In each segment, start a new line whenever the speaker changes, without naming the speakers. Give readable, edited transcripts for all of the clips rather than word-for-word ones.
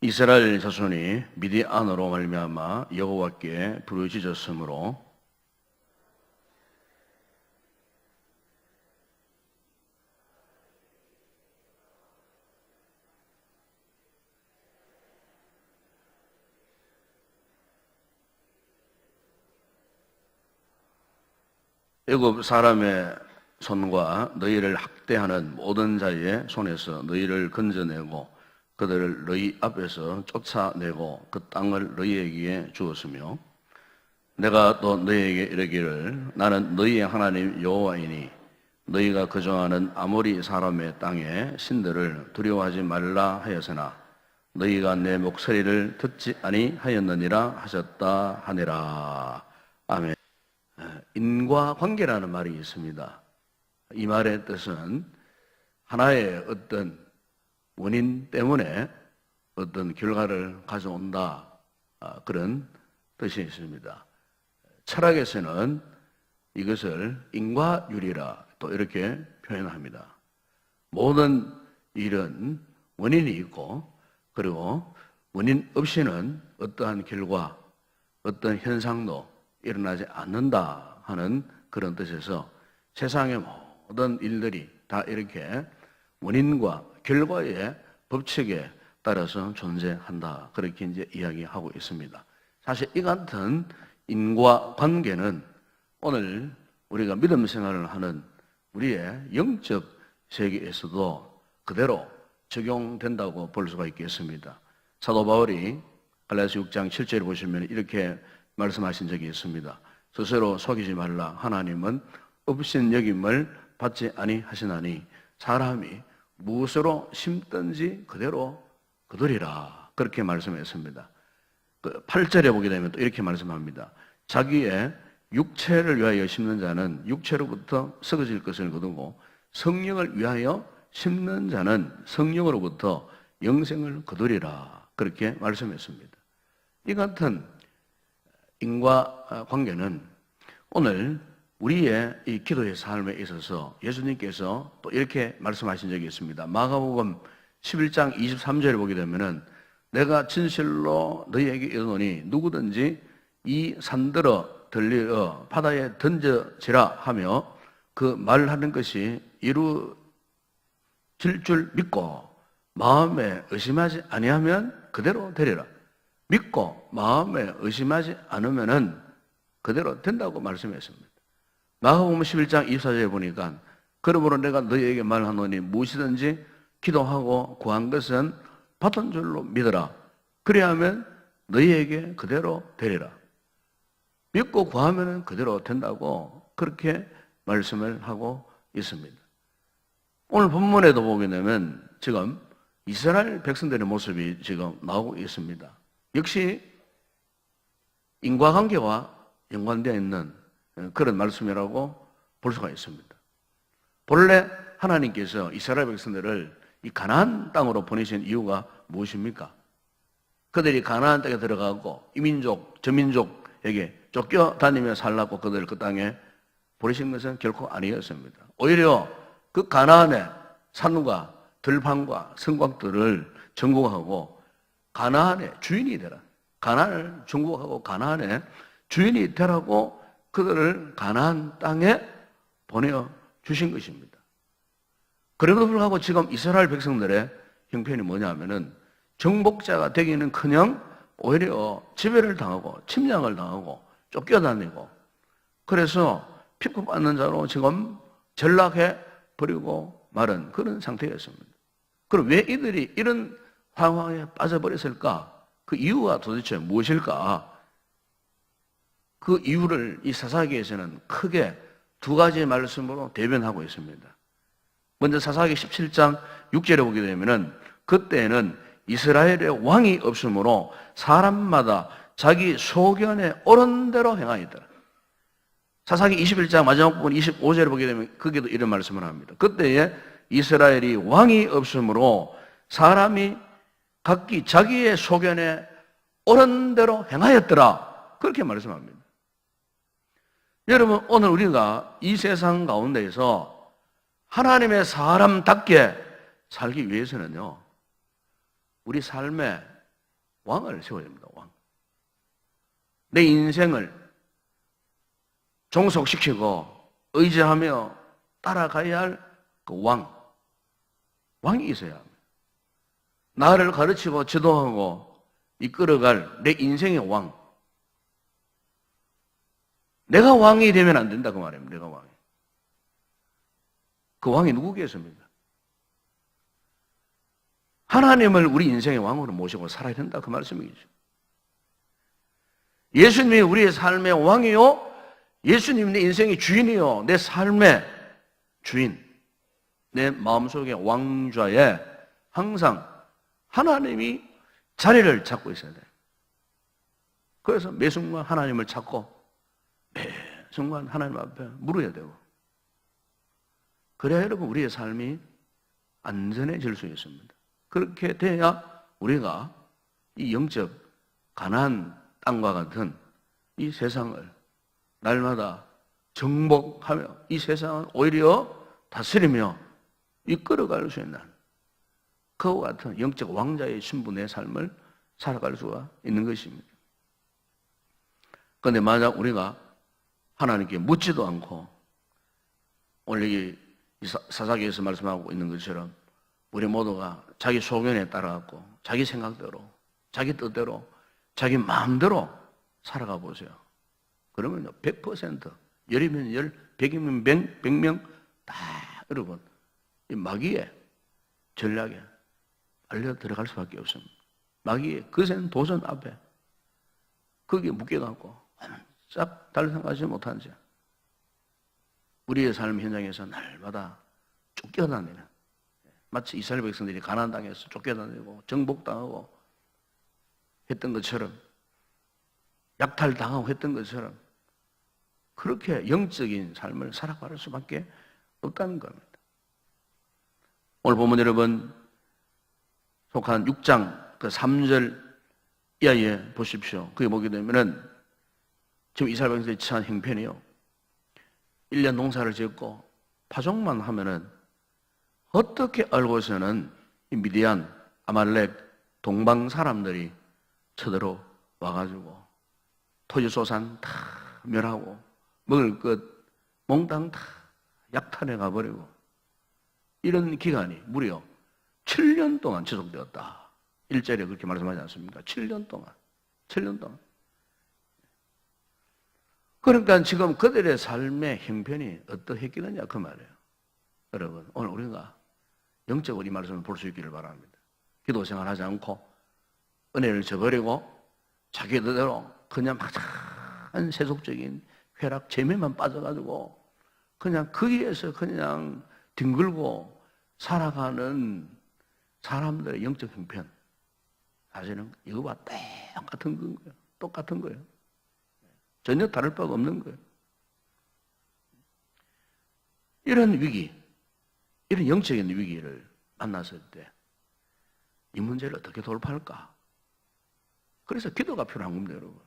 이스라엘 자손이 미디안으로 말미암아 여호와께 부르짖었으므로 애굽 사람의 손과 너희를 학대하는 모든 자의 손에서 너희를 건져내고 그들을 너희 앞에서 쫓아내고 그 땅을 너희에게 주었으며 내가 또 너희에게 이르기를 나는 너희의 하나님 여호와이니 너희가 거주하는 아모리 사람의 땅에 신들을 두려워하지 말라 하였으나 너희가 내 목소리를 듣지 아니하였느니라 하셨다 하니라. 아멘. 인과관계라는 말이 있습니다. 이 말의 뜻은 하나의 어떤 원인 때문에 어떤 결과를 가져온다, 그런 뜻이 있습니다. 철학에서는 이것을 인과율이라 또 이렇게 표현합니다. 모든 일은 원인이 있고 그리고 원인 없이는 어떠한 결과, 어떤 현상도 일어나지 않는다 하는 그런 뜻에서 세상의 모든 일들이 다 이렇게 원인과 결과의 법칙에 따라서 존재한다. 그렇게 이제 이야기하고 있습니다. 사실 이 같은 인과관계는 오늘 우리가 믿음 생활을 하는 우리의 영적 세계에서도 그대로 적용된다고 볼 수가 있겠습니다. 사도 바울이 갈라디아서 6장 7절에 보시면 이렇게 말씀하신 적이 있습니다. 스스로 속이지 말라. 하나님은 없인 여김을 받지 아니하시나니 사람이 무엇으로 심든지 그대로 거두리라. 그렇게 말씀했습니다. 8절에 보게 되면 또 이렇게 말씀합니다. 자기의 육체를 위하여 심는 자는 육체로부터 썩어질 것을 거두고 성령을 위하여 심는 자는 성령으로부터 영생을 거두리라. 그렇게 말씀했습니다. 이 같은 인과관계는 오늘 우리의 이 기도의 삶에 있어서 예수님께서 또 이렇게 말씀하신 적이 있습니다. 마가복음 11장 23절에 보게 되면은 내가 진실로 너희에게 이르노니 누구든지 이 산들어 들려 바다에 던져지라 하며 그 말하는 것이 이루어질 줄 믿고 마음에 의심하지 아니하면 그대로 되리라. 믿고 마음에 의심하지 않으면은 그대로 된다고 말씀했습니다. 마가복음 11장 24절에 보니까 그러므로 내가 너희에게 말하노니 무엇이든지 기도하고 구한 것은 받은 줄로 믿어라. 그래야하면 너희에게 그대로 되리라. 믿고 구하면 그대로 된다고 그렇게 말씀을 하고 있습니다. 오늘 본문에도 보게 되면 지금 이스라엘 백성들의 모습이 지금 나오고 있습니다. 역시 인과관계와 연관되어 있는 그런 말씀이라고 볼 수가 있습니다. 본래 하나님께서 이스라엘 백성들을 이 가나안 땅으로 보내신 이유가 무엇입니까? 그들이 가나안 땅에 들어가고 이민족, 저민족에게 쫓겨다니며 살라고 그들을 그 땅에 보내신 것은 결코 아니었습니다. 오히려 그 가나안의 산과 들판과 성곽들을 정복하고 가나안의 주인이 되라. 가나안을 정복하고 가나안의 주인이 되라고 그들을 가나안 땅에 보내주신 것입니다. 그럼에도 불구하고 지금 이스라엘 백성들의 형편이 뭐냐면은 정복자가 되기는커녕 오히려 지배를 당하고 침략을 당하고 쫓겨다니고 그래서 핍박받는 자로 지금 전락해 버리고 마른 그런 상태였습니다. 그럼 왜 이들이 이런 상황에 빠져버렸을까? 그 이유가 도대체 무엇일까? 그 이유를 이 사사기에서는 크게 두 가지 말씀으로 대변하고 있습니다. 먼저 사사기 17장 6절에 보게 되면은 그때는 이스라엘의 왕이 없으므로 사람마다 자기 소견에 옳은 대로 행하였더라. 사사기 21장 마지막 부분 25절에 보게 되면 거기도 이런 말씀을 합니다. 그때에 이스라엘이 왕이 없으므로 사람이 각기 자기의 소견에 옳은 대로 행하였더라. 그렇게 말씀합니다. 여러분, 오늘 우리가 이 세상 가운데에서 하나님의 사람답게 살기 위해서는요, 우리 삶에 왕을 세워야 됩니다. 왕. 내 인생을 종속시키고 의지하며 따라가야 할 그 왕이 있어야 합니다. 나를 가르치고 지도하고 이끌어갈 내 인생의 왕. 내가 왕이 되면 안 된다 그 말입니다. 내가 왕이. 그 왕이 누구겠습니까? 하나님을 우리 인생의 왕으로 모시고 살아야 된다 그 말씀이죠. 예수님이 우리의 삶의 왕이요, 예수님이 내 인생의 주인이요, 내 삶의 주인, 내 마음속의 왕좌에 항상 하나님이 자리를 잡고 있어야 돼요. 그래서 매 순간 하나님을 찾고 매 순간 하나님 앞에 물어야 되고, 그래야 여러분 우리의 삶이 안전해질 수 있습니다. 그렇게 돼야 우리가 이 영적 가나안 땅과 같은 이 세상을 날마다 정복하며 이 세상을 오히려 다스리며 이끌어갈 수 있는 그와 같은 영적 왕자의 신분의 삶을 살아갈 수가 있는 것입니다. 그런데 만약 우리가 하나님께 묻지도 않고 오늘 이 사사기에서 말씀하고 있는 것처럼 우리 모두가 자기 소견에 따라갖고 자기 생각대로 자기 뜻대로 자기 마음대로 살아가 보세요. 그러면 100% 열이면 열, 100이면 100명 다 여러분 이 마귀의 전략에 알려 들어갈 수밖에 없습니다. 마귀의 거센 도전 앞에 거기에 묶여갖고 싹 달성하지 못한 채 우리의 삶 현장에서 날마다 쫓겨다니는, 마치 이스라엘 백성들이 가나안 땅에서 쫓겨다니고 정복당하고 했던 것처럼, 약탈당하고 했던 것처럼 그렇게 영적인 삶을 살아갈 수밖에 없다는 겁니다. 오늘 보면 여러분 속한 6장 그 3절 이하에 보십시오. 그게 보게 되면은 지금 이스라엘 백성들이 처한 형편이요, 1년 농사를 짓고 파종만 하면은 어떻게 알고서는 이 미디안, 아말렉, 동방 사람들이 쳐들어 와가지고 토지소산 다 멸하고 먹을 것 몽땅 다 약탈해 가버리고, 이런 기간이 무려 7년 동안 지속되었다. 1절에 그렇게 말씀하지 않습니까? 7년 동안. 7년 동안. 그러니까 지금 그들의 삶의 형편이 어떠했겠느냐 그 말이에요. 여러분 오늘 우리가 영적으로 이 말씀을 볼 수 있기를 바랍니다. 기도 생활하지 않고 은혜를 저버리고 자기 뜻대로 그냥 막장한 세속적인 쾌락 재미만 빠져가지고 그냥 거기에서 그냥 뒹굴고 살아가는 사람들의 영적 형편, 사실은 이거와 똑같은 거예요. 똑같은 거예요. 전혀 다를 바가 없는 거예요. 이런 위기, 이런 영적인 위기를 만났을 때 이 문제를 어떻게 돌파할까? 그래서 기도가 필요한 겁니다, 여러분.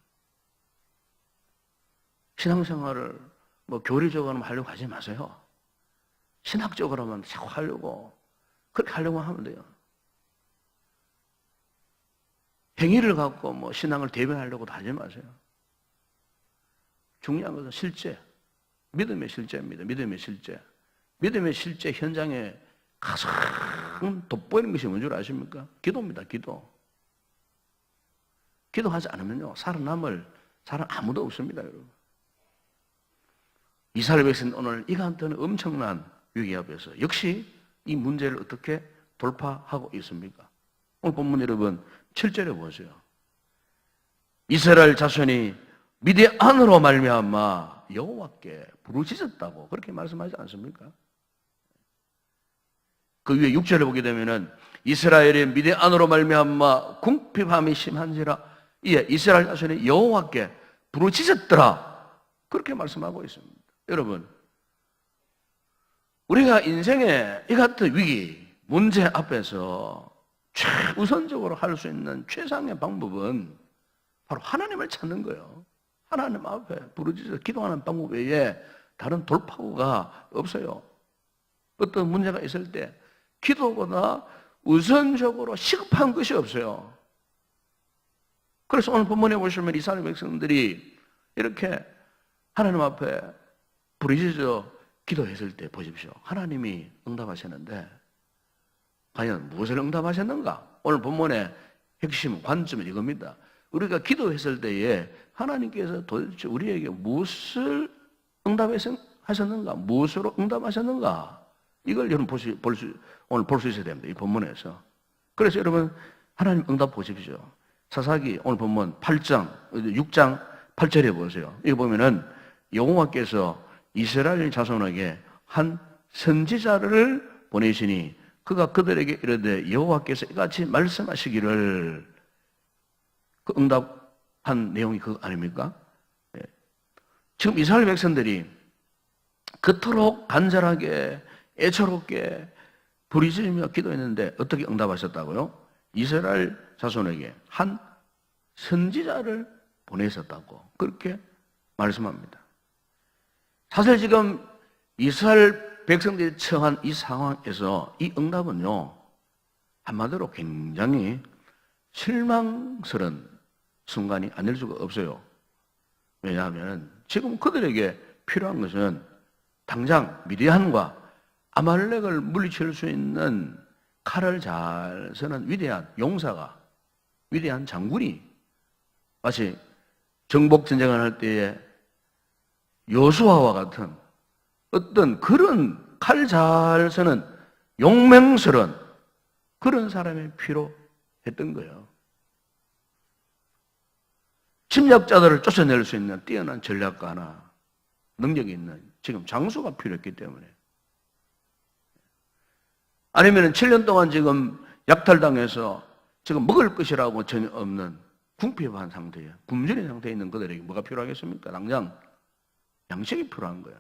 신앙생활을 뭐 교리적으로만 하려고 하지 마세요. 신학적으로만 자꾸 하려고, 그렇게 하려고 하면 돼요. 행위를 갖고 뭐 신앙을 대변하려고도 하지 마세요. 중요한 것은 실제, 믿음의 실제입니다. 믿음의 실제. 믿음의 실제 현장에 가장 돋보이는 것이 뭔 줄 아십니까? 기도입니다. 기도. 기도하지 않으면요, 살아남을 사람 아무도 없습니다, 여러분. 이스라엘 백성은 오늘 이 같은 엄청난 위기 앞에서 역시 이 문제를 어떻게 돌파하고 있습니까? 오늘 본문 여러분 7절에 보세요. 이스라엘 자손이 미디안으로 말미암아 여호와께 부르짖었다고 그렇게 말씀하지 않습니까? 그 위에 6절에 보게 되면은 이스라엘의 미디안으로 말미암아 궁핍함이 심한지라 이에 이스라엘 자손이 여호와께 부르짖었더라 그렇게 말씀하고 있습니다. 여러분, 우리가 인생의 이 같은 위기, 문제 앞에서 최우선적으로 할 수 있는 최상의 방법은 바로 하나님을 찾는 거예요. 하나님 앞에 부르짖어 기도하는 방법 외에 다른 돌파구가 없어요. 어떤 문제가 있을 때 기도보다 우선적으로 시급한 것이 없어요. 그래서 오늘 본문에 보시면 이스라엘 백성들이 이렇게 하나님 앞에 부르짖어 기도했을 때 보십시오. 하나님이 응답하셨는데 과연 무엇을 응답하셨는가? 오늘 본문의 핵심 관점은 이겁니다. 우리가 기도했을 때에 하나님께서 도대체 우리에게 무엇을 응답하셨는가? 무엇으로 응답하셨는가? 이걸 여러분 오늘 볼 수 있어야 됩니다. 이 본문에서. 그래서 여러분 하나님 응답 보십시오. 사사기 오늘 본문 6장 8절에 보세요. 여기 보면은 여호와께서 이스라엘 자손에게 한 선지자를 보내시니 그가 그들에게 이르되 여호와께서 이같이 말씀하시기를, 그 응답한 내용이 그거 아닙니까? 예. 지금 이스라엘 백성들이 그토록 간절하게 애처롭게 부르짖으며 기도했는데 어떻게 응답하셨다고요? 이스라엘 자손에게 한 선지자를 보내셨다고 그렇게 말씀합니다. 사실 지금 이스라엘 백성들이 처한 이 상황에서 이 응답은요, 한마디로 굉장히 실망스러운 순간이 아닐 수가 없어요. 왜냐하면 지금 그들에게 필요한 것은 당장 미디안과 아말렉을 물리칠 수 있는 칼을 잘 쓰는 위대한 용사가, 위대한 장군이, 마치 정복전쟁을 할 때에 여수아와 같은 어떤 그런 칼 잘 쓰는 용맹스러운 그런 사람이 필요했던 거예요. 침략자들을 쫓아낼 수 있는 뛰어난 전략가나 능력이 있는 지금 장수가 필요했기 때문에, 아니면 7년 동안 지금 약탈당해서 지금 먹을 것이라고 전혀 없는 궁핍한 상태에, 굶주린 상태에 있는 그들에게 뭐가 필요하겠습니까? 당장 양식이 필요한 거예요.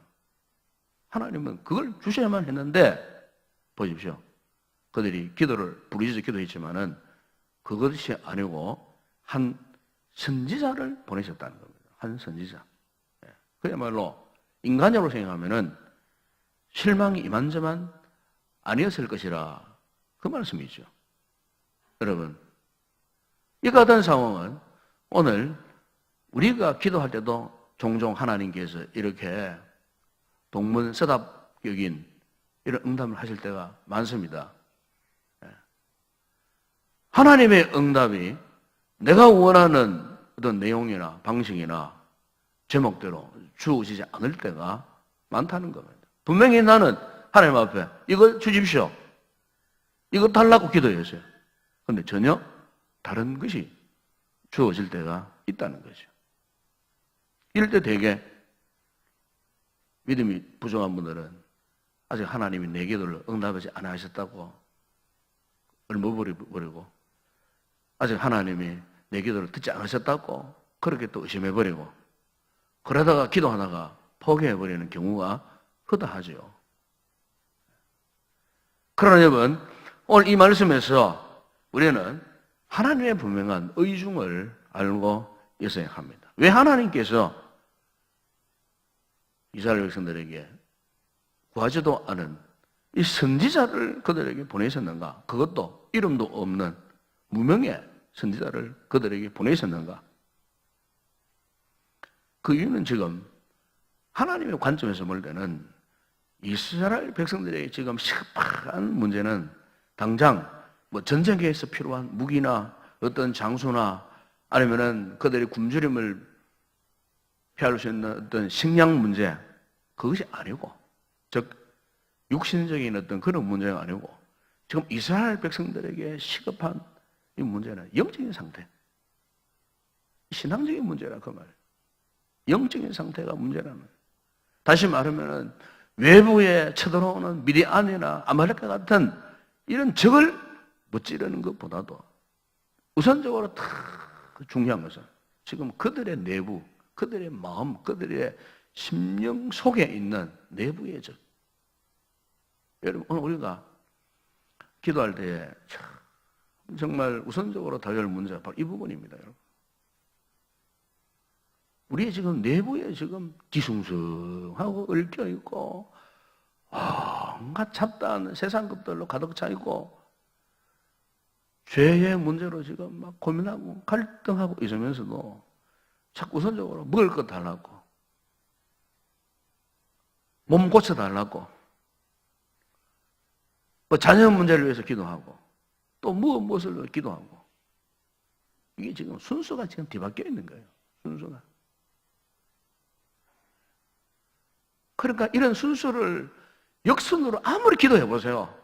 하나님은 그걸 주셔야만 했는데 보십시오. 그들이 기도를 부르짖어 기도했지만은 그것이 아니고 한 선지자를 보내셨다는 겁니다. 한 선지자. 그야말로 인간적으로 생각하면은 실망이 이만저만 아니었을 것이라 그 말씀이죠. 여러분, 이 같은 상황은 오늘 우리가 기도할 때도 종종 하나님께서 이렇게 동문서답격인 이런 응답을 하실 때가 많습니다. 하나님의 응답이 내가 원하는 어떤 내용이나 방식이나 제목대로 주어지지 않을 때가 많다는 겁니다. 분명히 나는 하나님 앞에 이거 주십시오, 이거 달라고 기도했어요. 그런데 전혀 다른 것이 주어질 때가 있다는 거죠. 이럴 때 대개 믿음이 부족한 분들은 아직 하나님이 내 기도를 응답하지 않아 하셨다고 얼머버리고, 아직 하나님이 내 기도를 듣지 않으셨다고 그렇게 또 의심해버리고, 그러다가 기도하다가 포기해버리는 경우가 허다하죠. 그러나 여러분, 오늘 이 말씀에서 우리는 하나님의 분명한 의중을 알고 있어야 합니다. 왜 하나님께서 이스라엘 백성들에게 구하지도 않은 이 선지자를 그들에게 보내셨는가? 그것도 이름도 없는 무명의 선지자를 그들에게 보내셨는가? 그 이유는 지금 하나님의 관점에서 볼 때는 이스라엘 백성들에게 지금 시급한 문제는 당장 뭐 전쟁에서 필요한 무기나 어떤 장수나 아니면은 그들의 굶주림을 피할 수 있는 어떤 식량 문제, 그것이 아니고, 즉 육신적인 어떤 그런 문제가 아니고, 지금 이스라엘 백성들에게 시급한 이 문제는 영적인 상태, 신앙적인 문제라 그 말이에요. 영적인 상태가 문제라는. 다시 말하면은 외부에 쳐들어오는 미디안이나 아말렉과 같은 이런 적을 무찌르는 것보다도 우선적으로 더 중요한 것은 지금 그들의 내부, 그들의 마음, 그들의 심령 속에 있는 내부의 적. 여러분, 오늘 우리가 기도할 때 정말 우선적으로 다룰 문제가 바로 이 부분입니다, 여러분. 우리의 지금 내부에 지금 뒤숭숭하고 얽혀있고, 온갖 잡다한 세상 것들로 가득 차 있고, 죄의 문제로 지금 막 고민하고 갈등하고 있으면서도 자꾸 우선적으로 먹을 것 달라고, 몸 고쳐달라고, 뭐 자녀 문제를 위해서 기도하고, 또 무엇을 위해서 기도하고, 이게 지금 순서가 지금 뒤바뀌어 있는 거예요. 순서가. 그러니까 이런 순서를 역순으로 아무리 기도해 보세요.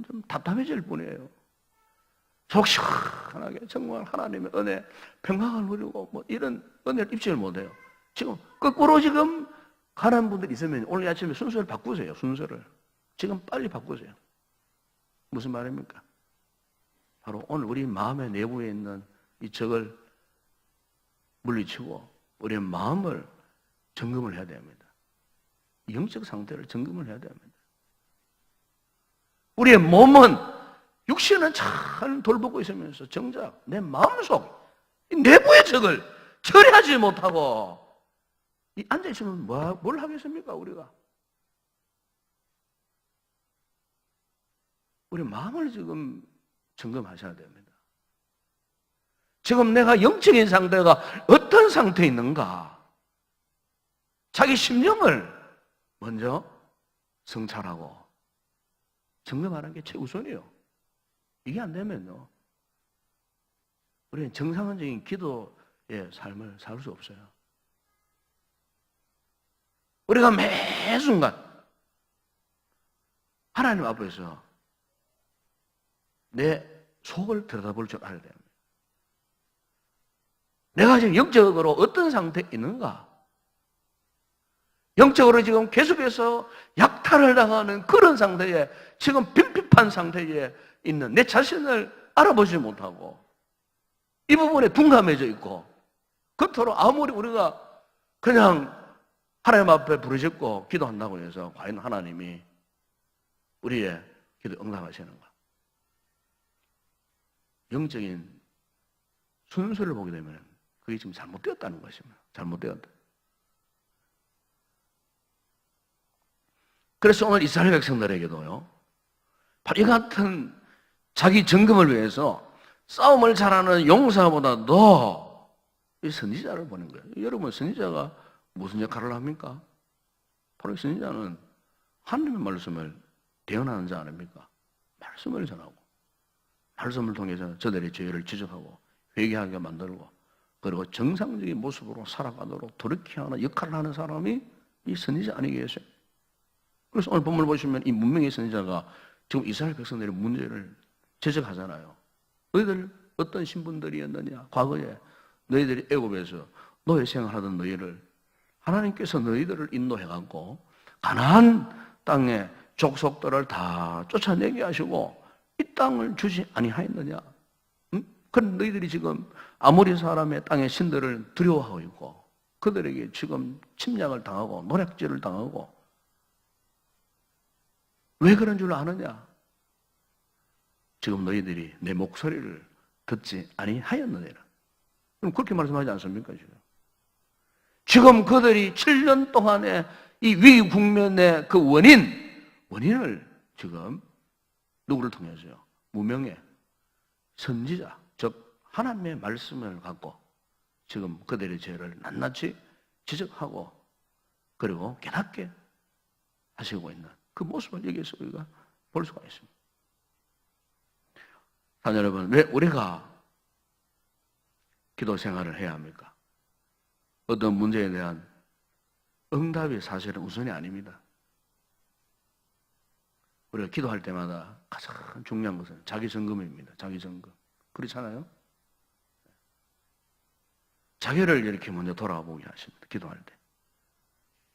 좀 답답해질 뿐이에요. 속 시원하게 정말 하나님의 은혜, 평강을 누리고 뭐 이런 은혜를 입지를 못해요. 지금 거꾸로 지금 가는 분들이 있으면 오늘 아침에 순서를 바꾸세요. 순서를. 지금 빨리 바꾸세요. 무슨 말입니까? 바로 오늘 우리 마음의 내부에 있는 이 적을 물리치고 우리의 마음을 점검을 해야 됩니다. 영적 상태를 점검을 해야 됩니다. 우리의 몸은 육신은 잘 돌보고 있으면서 정작 내 마음속 이 내부의 적을 처리하지 못하고 이 앉아있으면 뭘 하겠습니까 우리가? 우리 마음을 지금 점검하셔야 됩니다. 지금 내가 영적인 상태가 어떤 상태에 있는가? 자기 심령을 먼저 성찰하고 점검하는 게 최우선이에요. 이게 안 되면요, 우리는 정상적인 기도의 삶을 살 수 없어요. 우리가 매 순간 하나님 앞에서 내 속을 들여다볼 줄 알아야 됩니다. 내가 지금 영적으로 어떤 상태에 있는가? 영적으로 지금 계속해서 약탈을 당하는 그런 상태에, 지금 빈핍한 상태에 있는 내 자신을 알아보지 못하고 이 부분에 둔감해져 있고, 그토록 아무리 우리가 그냥 하나님 앞에 부르짖고 기도한다고 해서 과연 하나님이 우리의 기도 응답하시는가? 영적인 순서를 보게 되면 그게 지금 잘못되었다는 것입니다. 잘못되었다. 그래서 오늘 이스라엘 백성들에게도요, 바로 이 같은 자기 점검을 위해서 싸움을 잘하는 용사보다도 이 선지자를 보는 거예요. 여러분, 선지자가 무슨 역할을 합니까? 바로 이 선지자는 하나님의 말씀을 대언하는 자 아닙니까? 말씀을 전하고, 말씀을 통해서 저들의 죄를 지적하고 회개하게 만들고, 그리고 정상적인 모습으로 살아가도록 그렇게 하는 역할을 하는 사람이 이 선지자 아니겠어요? 그래서 오늘 본문을 보시면 이 문명의 선지자가 지금 이스라엘 백성들의 문제를 지적하잖아요. 너희들 어떤 신분들이었느냐? 과거에 너희들이 애굽에서 노예 생활하던 너희를 하나님께서 너희들을 인도해갖고 가나안 땅의 족속들을 다 쫓아내게 하시고 이 땅을 주지 아니하였느냐? 그런 너희들이 지금 아모리 사람의 땅의 신들을 두려워하고 있고 그들에게 지금 침략을 당하고 노략질을 당하고, 왜 그런 줄 아느냐? 지금 너희들이 내 목소리를 듣지 아니하였느니라. 그럼 그렇게 말씀하지 않습니까? 지금 그들이 7년 동안의 이 위기 국면의 그 원인을 지금 누구를 통해서요? 무명의 선지자, 즉 하나님의 말씀을 갖고 지금 그들의 죄를 낱낱이 지적하고 그리고 깨닫게 하시고 있는 그 모습을 여기서 우리가 볼 수가 있습니다. 사랑 여러분, 왜 우리가 기도 생활을 해야 합니까? 어떤 문제에 대한 응답이 사실은 우선이 아닙니다. 우리가 기도할 때마다 가장 중요한 것은 자기 점검입니다. 자기 점검. 그렇잖아요? 자기를 이렇게 먼저 돌아보게 하십니다. 기도할 때.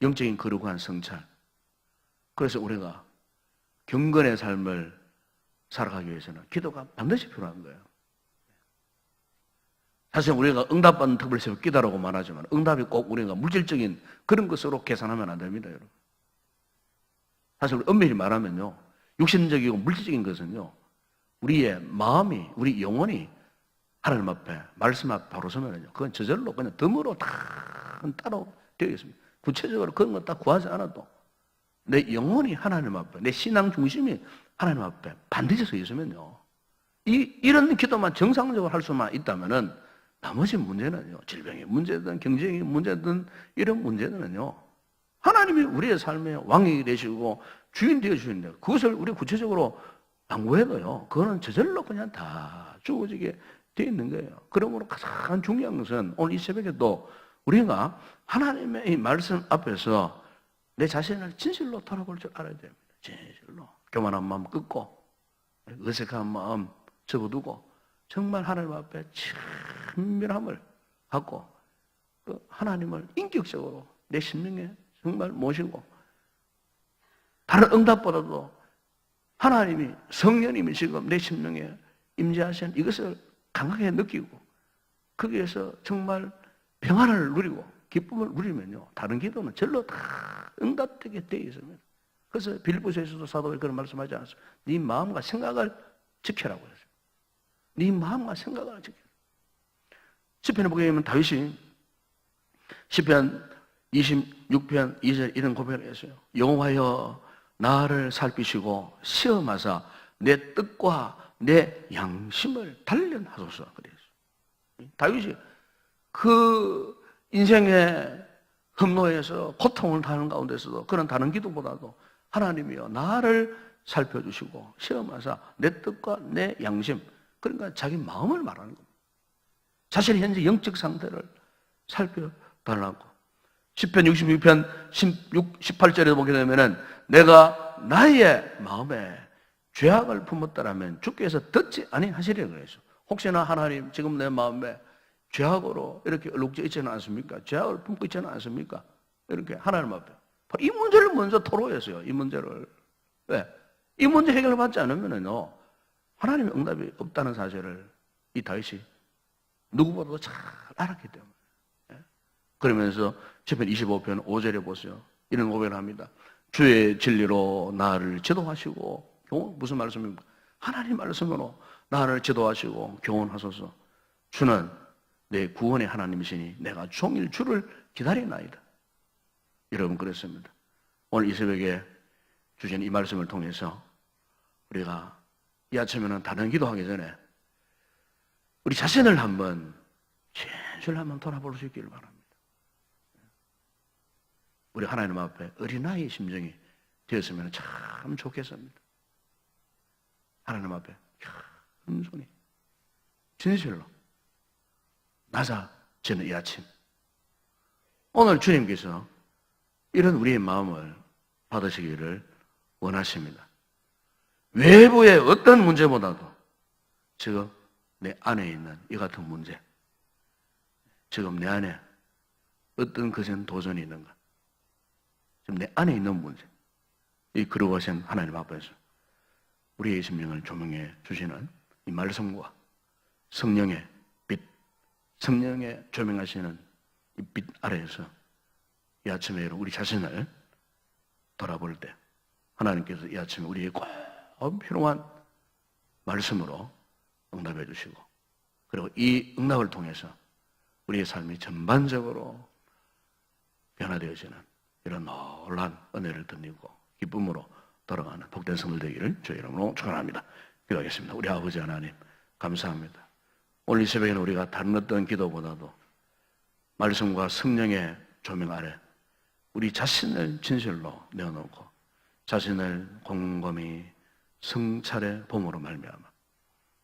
영적인 거룩한 성찰. 그래서 우리가 경건의 삶을 살아가기 위해서는 기도가 반드시 필요한 거예요. 사실 우리가 응답받는 특별 세워 기도라고 말하지만 응답이 꼭 우리가 물질적인 그런 것으로 계산하면 안 됩니다, 여러분. 사실 엄밀히 말하면요, 육신적이고 물질적인 것은요, 우리의 마음이, 우리 영혼이 하나님 앞에, 말씀 앞에 바로 서면은요, 그건 저절로 그냥 덤으로 다 따로 되어 있습니다. 구체적으로 그런 거 딱 구하지 않아도 내 영혼이 하나님 앞에, 내 신앙 중심이 하나님 앞에 반드시 서 있으면요, 이런 기도만 정상적으로 할 수만 있다면은 나머지 문제는요, 질병의 문제든 경쟁의 문제든 이런 문제들은요, 하나님이 우리의 삶의 왕이 되시고 주인 되어주시는데 그것을 우리 구체적으로 안 구해도요, 그거는 저절로 그냥 다 주어지게 되어 있는 거예요. 그러므로 가장 중요한 것은 오늘 이 새벽에도 우리가 하나님의 이 말씀 앞에서 내 자신을 진실로 돌아볼 줄 알아야 됩니다. 진실로. 교만한 마음 끊고, 어색한 마음 접어두고, 정말 하나님 앞에 친밀함을 갖고, 그 하나님을 인격적으로 내 심령에 정말 모시고, 다른 응답보다도 하나님이, 성령님이 지금 내 심령에 임재하신 이것을 강하게 느끼고, 거기에서 정말 평안을 누리고, 기쁨을 누리면요, 다른 기도는 절로 다 응답되게 되어 있습니다. 그래서 빌립보서에서도 사도가 그런 말씀하지 않았습니까? 네 마음과 생각을 지켜라고 했어요. 네 마음과 생각을 지켜라. 시편에 보게 되면 다윗이 시편 26편 2절 이런 고백을 했어요. 여호와여 나를 살피시고 시험하사 내 뜻과 내 양심을 단련하소서 그랬어요. 다윗이 그 인생의 흠노에서 고통을 당하는 가운데서도 그런 다른 기도보다도 하나님이여 나를 살펴주시고 시험하사 내 뜻과 내 양심, 그러니까 자기 마음을 말하는 겁니다. 자신의 현재 영적 상태를 살펴달라고. 시편 66편 18절에 보게 되면은 내가 나의 마음에 죄악을 품었다라면 주께서 듣지 아니하시리라 그랬어. 혹시나 하나님 지금 내 마음에 죄악으로 이렇게 얼룩져 있지는 않습니까? 죄악을 품고 있지는 않습니까? 이렇게 하나님 앞에 이 문제를 먼저 토로했어요. 이 문제를. 왜? 이 문제 해결받지 않으면은요, 하나님의 응답이 없다는 사실을 이 다윗이 누구보다도 잘 알았기 때문에. 그러면서 시편 25편 5절에 보세요. 이런 고백을 합니다. 주의 진리로 나를 지도하시고 무슨 말씀입니까? 하나님 말씀으로 나를 지도하시고 교훈하소서. 주는 내 구원의 하나님이시니 내가 종일 주를 기다리나이다. 여러분 그랬습니다. 오늘 이 새벽에 주신 이 말씀을 통해서 우리가 이 아침에는 다른 기도하기 전에 우리 자신을 한번 진실 한번 돌아볼 수 있기를 바랍니다. 우리 하나님 앞에 어린아이의 심정이 되었으면 참 좋겠습니다. 하나님 앞에 큰 손이 진실로 낮아지는 이 아침, 오늘 주님께서 이런 우리의 마음을 받으시기를 원하십니다. 외부의 어떤 문제보다도 지금 내 안에 있는 이 같은 문제, 지금 내 안에 어떤 것은 도전이 있는가, 지금 내 안에 있는 문제, 이 거룩하신 하나님 앞에서 우리의 심령을 조명해 주시는 이 말씀과 성령의 빛, 성령의 조명하시는 이 빛 아래에서 이 아침에 우리 자신을 돌아볼 때 하나님께서 이 아침에 우리의 꼭 필요한 말씀으로 응답해 주시고, 그리고 이 응답을 통해서 우리의 삶이 전반적으로 변화되어지는 이런 놀라운 은혜를 드리고 기쁨으로 돌아가는 복된 성들 되기를 주의 이름으로 축원합니다. 기도하겠습니다. 우리 아버지 하나님 감사합니다. 오늘 이 새벽에는 우리가 다른 어떤 기도보다도 말씀과 성령의 조명 아래 우리 자신을 진실로 내어놓고 자신을 곰곰이 성찰의 봄으로 말미암아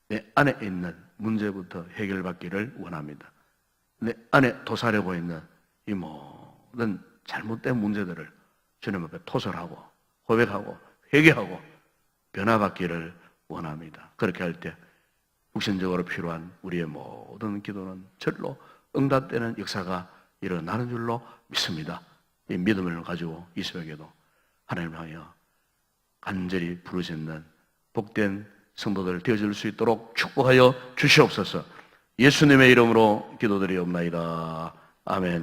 내 안에 있는 문제부터 해결받기를 원합니다. 내 안에 도사리고 있는 이 모든 잘못된 문제들을 주님 앞에 토설하고 고백하고 회개하고 변화받기를 원합니다. 그렇게 할 때 육신적으로 필요한 우리의 모든 기도는 절로 응답되는 역사가 일어나는 줄로 믿습니다. 이 믿음을 가지고 이 새벽에도 하나님을 향하여 간절히 부르짖는 복된 성도들 되어줄 수 있도록 축복하여 주시옵소서. 예수님의 이름으로 기도드리옵나이다. 아멘.